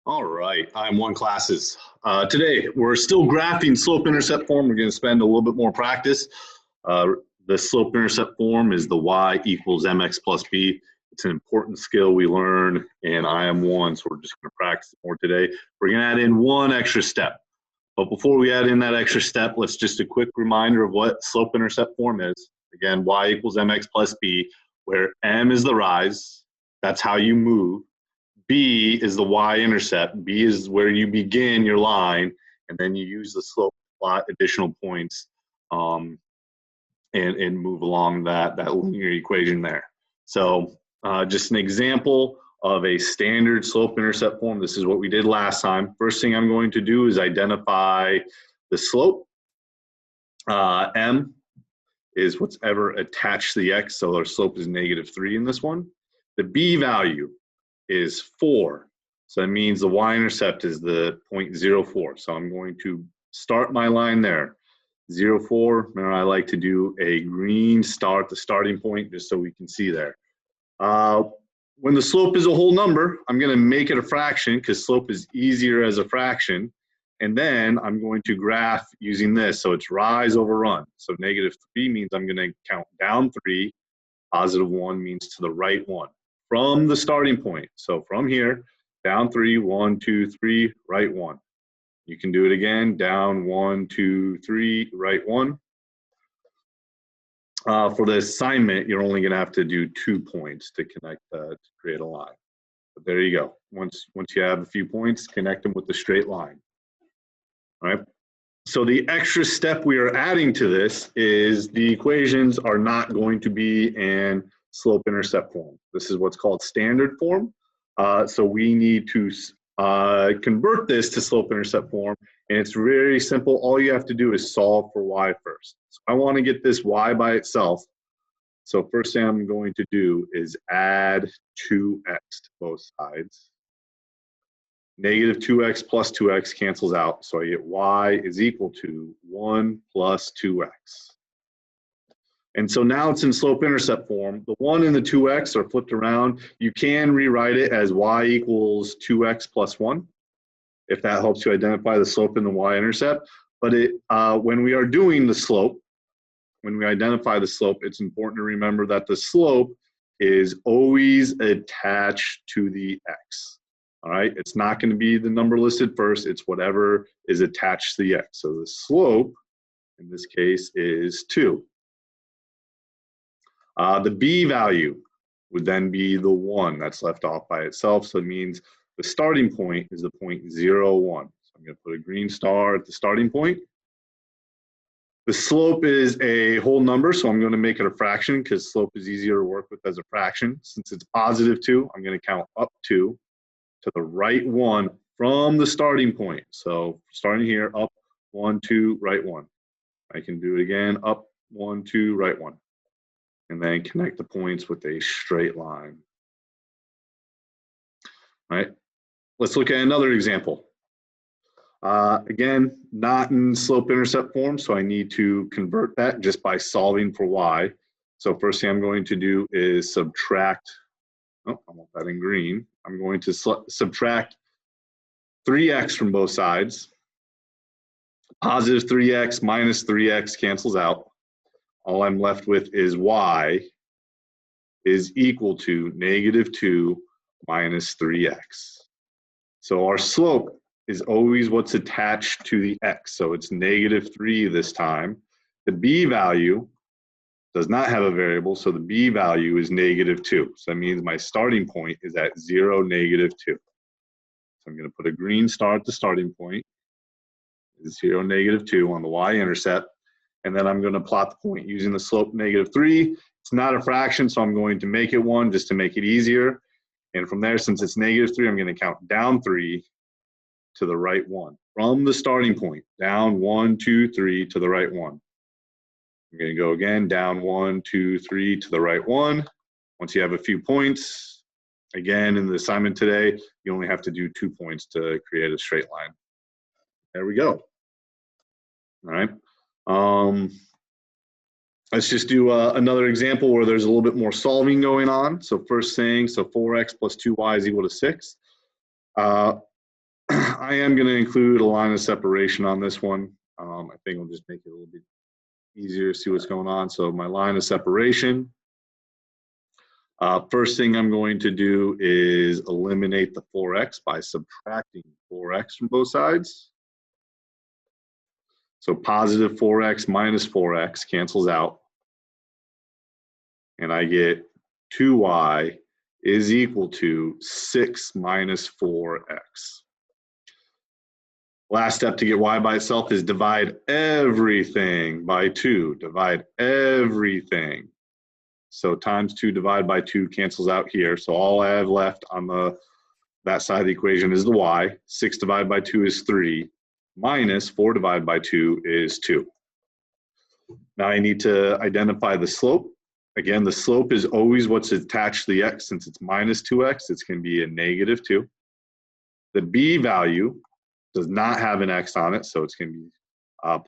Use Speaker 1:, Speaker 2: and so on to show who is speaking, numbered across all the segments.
Speaker 1: All right, IM1 classes. Today, we're still graphing slope-intercept form. We're going to spend a little bit more practice. The slope-intercept form is the y equals mx plus b. It's an important skill we learn in IM1, so we're just going to practice it more today. We're going to add in one extra step. But before we add in that extra step, let's just a quick reminder of what slope-intercept form is. Again, y equals mx plus b, where m is the rise. That's how you move. B is the y-intercept. B is where you begin your line, and then you use the slope to plot additional points and move along that linear equation there. So just an example of a standard slope-intercept form. This is what we did last time. First thing I'm going to do is identify the slope. M is what's ever attached to the x, so our slope is -3 in this one. The b value is 4. So that means the y-intercept is the 0.04. So I'm going to start my line there. 0.04, remember I like to do a green star at the starting point just so we can see there. When the slope is a whole number, I'm going to make it a fraction because slope is easier as a fraction. And then I'm going to graph using this. So it's rise over run. So -3 means I'm going to count down 3. +1 means to the right 1. From the starting point. So from here, down 3, 1, 2, 3, right 1. You can do it again, down 1, 2, 3, right 1. For the assignment, you're only going to have to do 2 points to connect, to create a line. But there you go. Once you have a few points, connect them with the straight line. All right. So the extra step we are adding to this is the equations are not going to be in slope-intercept form. This is what's called standard form. So we need to convert this to slope-intercept form, and it's very simple. All you have to do is solve for y first. So I want to get this y by itself. So first thing I'm going to do is add 2x to both sides. -2x plus 2x cancels out, so I get y is equal to 1 plus 2x. And so now it's in slope-intercept form. The 1 and the 2x are flipped around. You can rewrite it as y equals 2x plus 1, if that helps you identify the slope and the y-intercept. But when we are doing the slope, when we identify the slope, it's important to remember that the slope is always attached to the x. All right, it's not going to be the number listed first. It's whatever is attached to the x. So the slope, in this case, is 2. The b value would then be the 1 that's left off by itself. So it means the starting point is the 0.01. So I'm going to put a green star at the starting point. The slope is a whole number, so I'm going to make it a fraction because slope is easier to work with as a fraction. Since it's +2, I'm going to count up 2 to the right 1 from the starting point. So starting here, up 1, 2, right 1. I can do it again, up 1, 2, right 1. And then connect the points with a straight line. All right, let's look at another example. Again, not in slope-intercept form, so I need to convert that just by solving for y. So first thing I'm going to do is subtract, oh, I want that in green. I'm going to subtract 3x from both sides. +3x minus 3x cancels out. All I'm left with is y is equal to -2 minus 3x. So our slope is always what's attached to the x. So it's -3 this time. The b value does not have a variable, so the b value is -2. So that means my starting point is at 0, -2. So I'm going to put a green star at the starting point. It's 0, -2 on the y-intercept. And then I'm going to plot the point using the slope -3. It's not a fraction, so I'm going to make it 1 just to make it easier. And from there, since it's -3, I'm going to count down 3 to the right 1. From the starting point, down 1, 2, 3 to the right 1. I'm going to go again, down 1, 2, 3 to the right 1. Once you have a few points, again, in the assignment today, you only have to do 2 points to create a straight line. There we go. All right. Let's just do another example where there's a little bit more solving going on. So first thing, so 4x plus 2y is equal to 6. I am going to include a line of separation on this one. I think it'll just make it a little bit easier to see what's going on. So my line of separation. First thing I'm going to do is eliminate the 4x by subtracting 4x from both sides. So positive 4x minus 4x cancels out. And I get 2y is equal to 6 minus 4x. Last step to get y by itself is divide everything by 2. Divide everything. So times 2 divided by 2 cancels out here. So all I have left on that side of the equation is the y. 6 divided by 2 is 3. Minus 4 divided by 2 is 2. Now I need to identify the slope. Again, the slope is always what's attached to the x. Since it's minus 2x, it's going to be a negative 2. The b value does not have an x on it, so it's going to be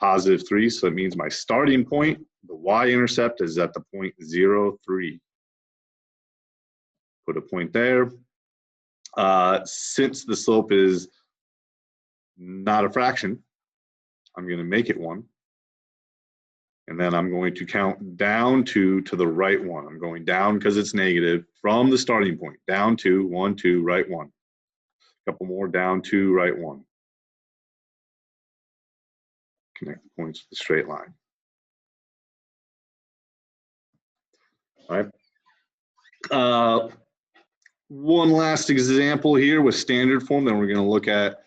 Speaker 1: positive 3. So it means my starting point, the y-intercept, is at the point 0, 3. Put a point there. Since the slope is not a fraction, I'm going to make it one. And then I'm going to count down to the right one. I'm going down because it's negative from the starting point. Down 2, 1, 2, right 1. A couple more, down 2, right 1. Connect the points with a straight line. All right. One last example here with standard form, then we're going to look at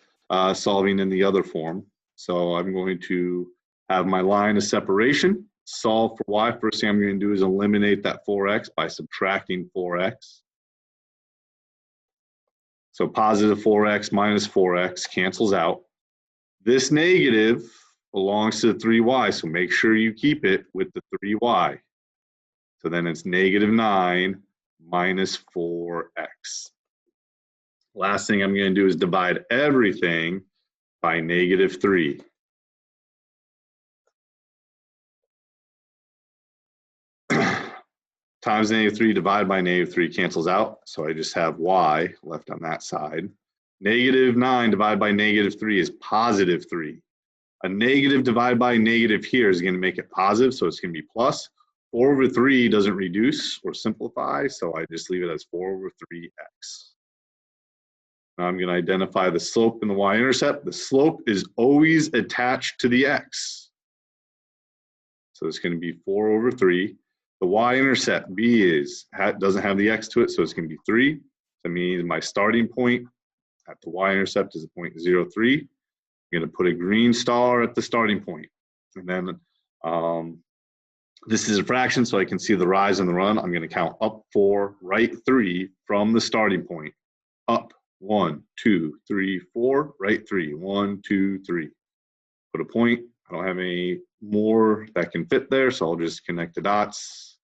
Speaker 1: solving in the other form. So I'm going to have my line of separation, solve for y. First thing I'm going to do is eliminate that 4x by subtracting 4x. So positive 4x minus 4x cancels out. This negative belongs to the 3y, so make sure you keep it with the 3y. So then it's negative 9 minus 4x. Last thing I'm going to do is divide everything by negative 3. Times negative 3 divided by negative 3 cancels out, so I just have y left on that side. Negative 9 divided by negative 3 is positive 3. A negative divided by a negative here is going to make it positive, so it's going to be plus. 4 over 3 doesn't reduce or simplify, so I just leave it as 4 over 3x. Now I'm going to identify the slope and the y-intercept. The slope is always attached to the x. So it's going to be 4 over 3. The y-intercept, b, doesn't have the x to it, so it's going to be 3. That means my starting point at the y-intercept is a point 0, 3. I'm going to put a green star at the starting point. And then this is a fraction, so I can see the rise and the run. I'm going to count up 4, right 3 from the starting point. Up 1, 2, 3, 4, right 3. 1, 2, 3. Put a point. I don't have any more that can fit there, so I'll just connect the dots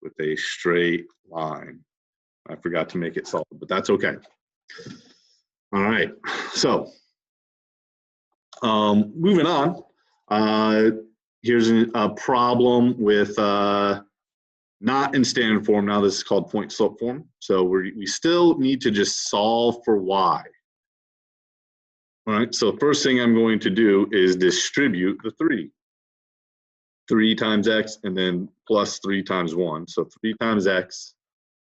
Speaker 1: with a straight line. I forgot to make it solid, but that's okay. All right, so moving on. Here's a problem with not in standard form. Now this is called point slope form. So we still need to just solve for y. All right, so first thing I'm going to do is distribute the 3. 3 times x and then plus 3 times 1. So 3 times x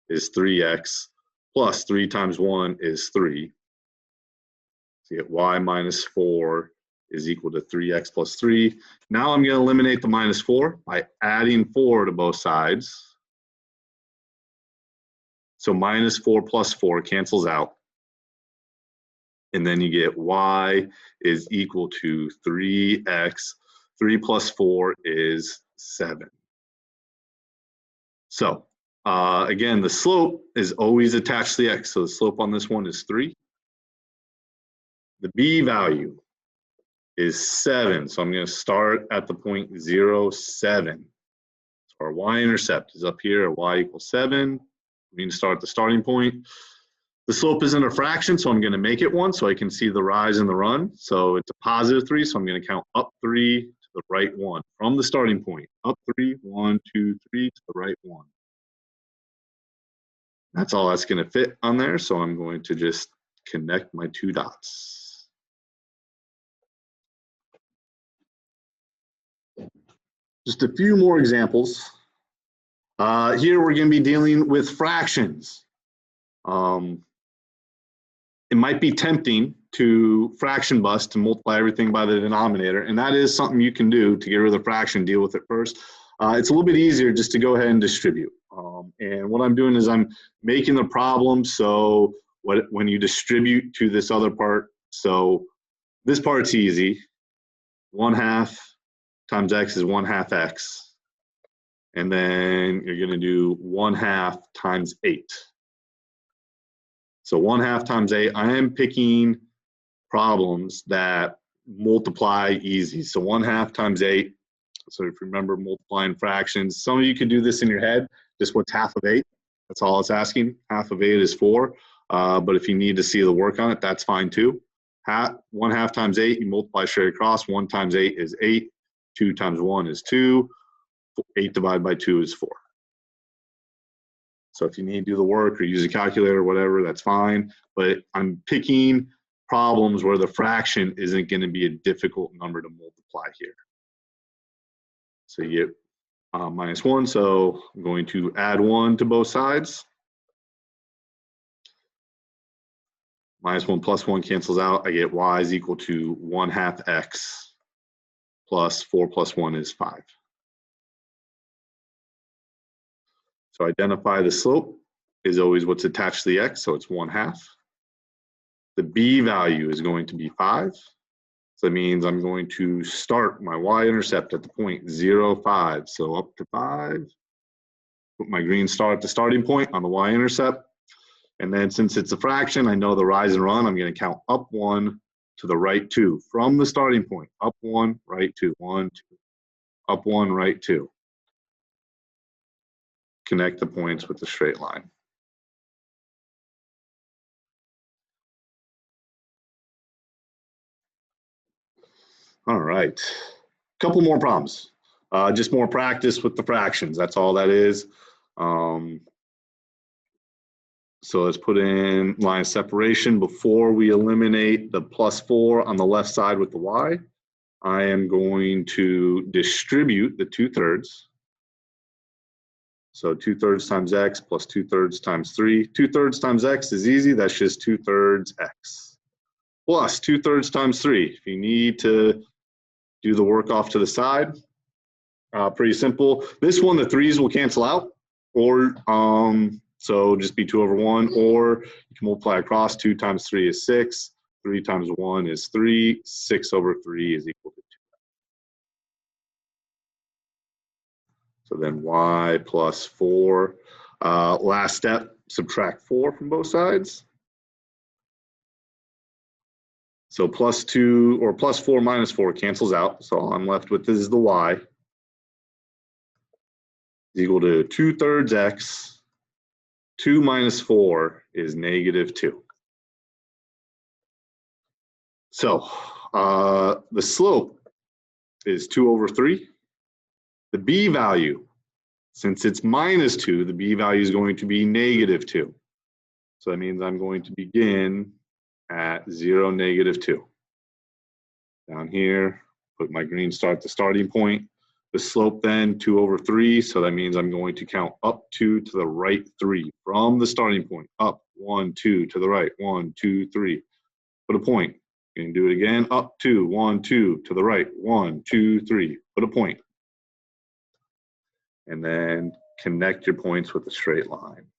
Speaker 1: is 3x plus 3 times 1 is 3. So you get y minus 4 is equal to 3x plus 3. Now I'm going to eliminate the minus 4 by adding 4 to both sides. So minus 4 plus 4 cancels out. And then you get y is equal to 3x. 3 plus 4 is 7. So again, the slope is always attached to the x. So the slope on this one is 3. The b value is 7. So I'm going to start at the point 0, 7. So our y-intercept is up here at y equals 7. We need to start at the starting point. The slope isn't a fraction, so I'm going to make it one so I can see the rise and the run. So it's a positive 3, so I'm going to count up 3 to the right 1 from the starting point. Up 3, 1, 2, 3 to the right 1. That's all that's going to fit on there, so I'm going to just connect my two dots. Just a few more examples. Here we're going to be dealing with fractions. It might be tempting to fraction bust to multiply everything by the denominator, and that is something you can do to get rid of the fraction, deal with it first. It's a little bit easier just to go ahead and distribute. And what I'm doing is I'm making the problem so when you distribute to this other part, so this part's easy. 1/2 times x is 1/2 x. And then you're going to do 1/2 times 8. So 1/2 times 8, I am picking problems that multiply easy. So 1/2 times 8. So if you remember multiplying fractions, some of you could do this in your head. Just what's half of 8? That's all it's asking. Half of 8 is 4. But if you need to see the work on it, that's fine too. 1/2 times 8, you multiply straight across. 1 times 8 is 8. 2 times 1 is 2. 8 divided by 2 is 4. So if you need to do the work or use a calculator or whatever, that's fine. But I'm picking problems where the fraction isn't going to be a difficult number to multiply here. So you get -1, so I'm going to add 1 to both sides. -1 plus 1 cancels out. I get y is equal to 1/2 x plus 4 plus 1 is 5. So identify the slope is always what's attached to the x, so it's 1/2. The b value is going to be 5. So that means I'm going to start my y-intercept at the point 0, 5. So up to 5. Put my green star at the starting point on the y-intercept. And then since it's a fraction, I know the rise and run. I'm going to count up 1 to the right 2 from the starting point. Up 1, right 2. 1, 2. Up 1, right 2. Connect the points with the straight line. All right, couple more problems. Just more practice with the fractions. That's all that is. So let's put in line of separation. Before we eliminate the +4 on the left side with the y, I am going to distribute the 2/3. So 2/3 times x plus 2/3 times 3. 2/3 times x is easy. That's just 2/3 x. Plus 2/3 times 3. If you need to do the work off to the side, pretty simple. This one, the 3's will cancel out. Or so just be 2/1, or you can multiply across. 2 times 3 is 6. 3 times 1 is 3. 6/3 is equal to 2. So then y plus 4. Last step, subtract 4 from both sides. So +2 or +4 minus 4 cancels out. So all I'm left with is the y is equal to 2/3 x. 2 minus 4 is -2. So the slope is 2/3. The b value, since it's -2, the b value is going to be -2. So that means I'm going to begin at 0, -2. Down here, put my green star at the starting point. The slope then 2/3, so that means I'm going to count up 2 to the right 3 from the starting point. Up 1, 2 to the right, 1, 2, 3. Put a point. You can do it again. Up 2, 1, 2 to the right, 1, 2, 3. Put a point. And then connect your points with a straight line.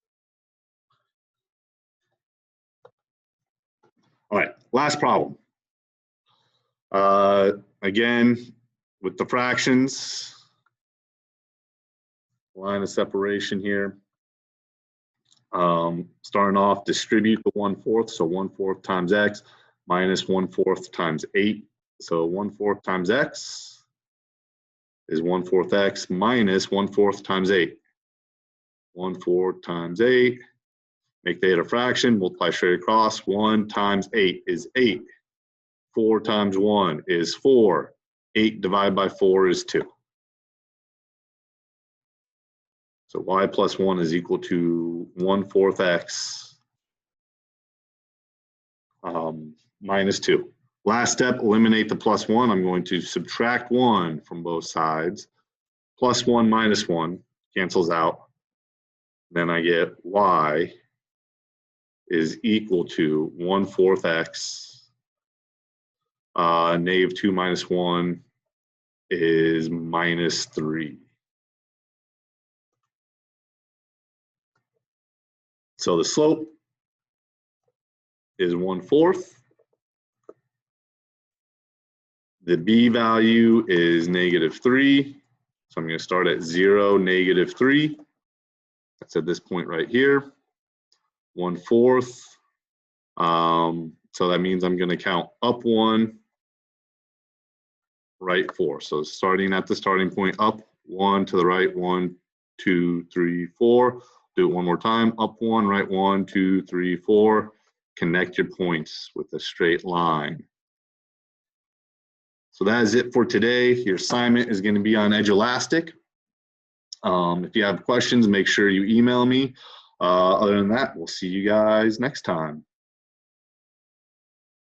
Speaker 1: All right, last problem. Again, with the fractions, line of separation here. Starting off, distribute the 1/4, so 1/4 times x minus 1/4 times 8. So 1/4 times x is 1/4 x minus 1/4 times 8. 1/4 times 8, make the 8 a fraction, multiply straight across. 1 times 8 is 8. 4 times 1 is 4. 8 divided by 4 is 2. So y plus 1 is equal to 1/4 x minus 2. Last step, eliminate the plus 1. I'm going to subtract 1 from both sides. Plus 1 minus 1 cancels out. Then I get y is equal to 1/4 x. Negative 2 minus 1 is minus 3. So the slope is 1/4. The b value is -3. So I'm going to start at 0, -3. That's at this point right here. 1/4. So that means I'm going to count up 1, right 4. So starting at the starting point, up 1 to the right, 1, 2, 3, 4. Do it one more time. Up 1, right 1, 2, 3, 4. Connect your points with a straight line. So that is it for today. Your assignment is going to be on Edge Elastic. If you have questions, make sure you email me. Other than that, we'll see you guys next time.